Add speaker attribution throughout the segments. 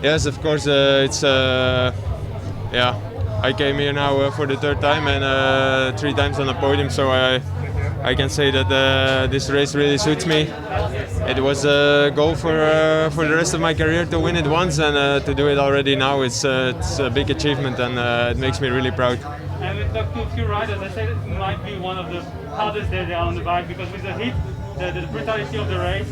Speaker 1: Yes, of course. Yeah. I came here now for the third time and 3 times on the podium, so I can say that this race really suits me. It was a goal for the rest of my career to win it once, and to do it already now, it's a big achievement, and it makes me really proud.
Speaker 2: And we talked to a few riders. They said it might be one of the hardest days they are on the bike because with the heat, the brutality of the race.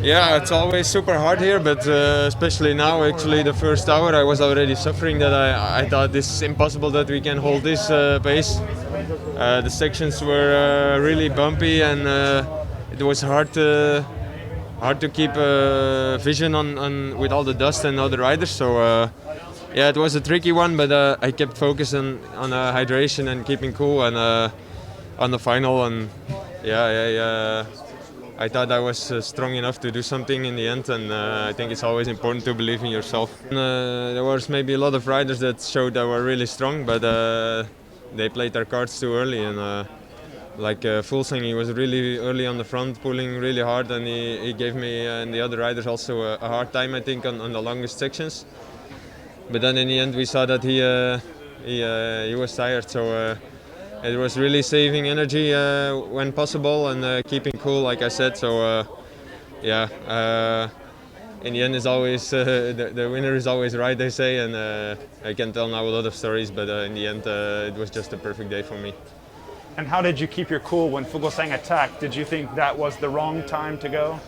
Speaker 1: Yeah, it's always super hard here, but especially now, actually, the first hour I was already suffering that I thought this is impossible that we can hold this pace. The sections were really bumpy, and it was hard to keep vision on with all the dust and other riders. So yeah, it was a tricky one, but I kept focusing on hydration and keeping cool, and on the final, and yeah, I thought I was strong enough to do something in the end, and I think it's always important to believe in yourself. There was maybe a lot of riders that showed they were really strong, but they played their cards too early, and like Fulsang, he was really early on the front, pulling really hard, and he gave me and the other riders also a hard time, I think, on the longest sections. But then in the end we saw that he was tired, so it was really saving energy when possible and keeping cool, like I said. So yeah, in the end, is always the winner is always right, they say, and I can tell now a lot of stories. But in the end, it was just a perfect day for me.
Speaker 3: And how did you keep your cool when Fuglsang attacked? Did you think that was the wrong time to go?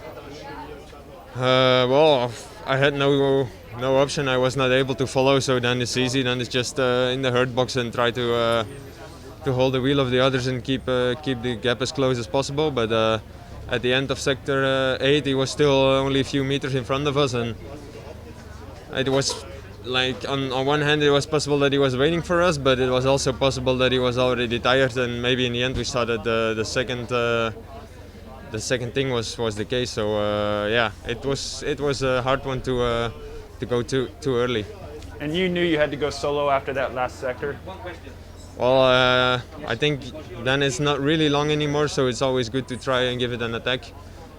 Speaker 1: Well, I had no option. I was not able to follow, so then it's easy. Then it's just in the hurt box and try to hold the wheel of the others and keep the gap as close as possible. But at the end of sector 8, he was still only a few meters in front of us, and it was like on one hand it was possible that he was waiting for us, but it was also possible that he was already tired, and maybe in the end we saw that the second thing was the case. So yeah, it was a hard one to go too early.
Speaker 3: And you knew you had to go solo after that last sector?
Speaker 1: Well, I think then it's not really long anymore, so it's always good to try and give it an attack.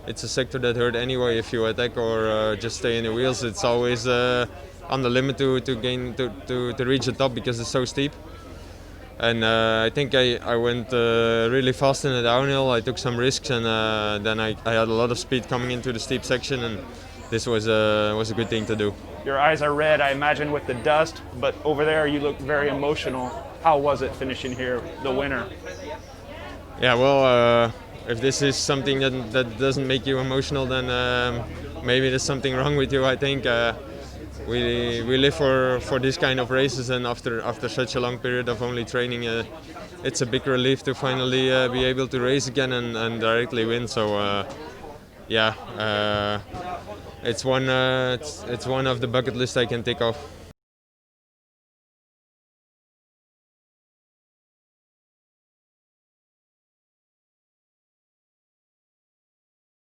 Speaker 1: It's a sector that hurt anyway if you attack or just stay in the wheels. It's always on the limit to reach the top because it's so steep. And I think I went really fast in the downhill. I took some risks, and then I had a lot of speed coming into the steep section, and this was a good thing to do.
Speaker 3: Your eyes are red, I imagine, with the dust, but over there you look very emotional. How was it finishing here, the winner?
Speaker 1: Yeah, well, if this is something that doesn't make you emotional, then maybe there's something wrong with you. I think we live for this kind of races, and after such a long period of only training, it's a big relief to finally be able to race again and directly win. So yeah, it's one of the bucket list I can tick off.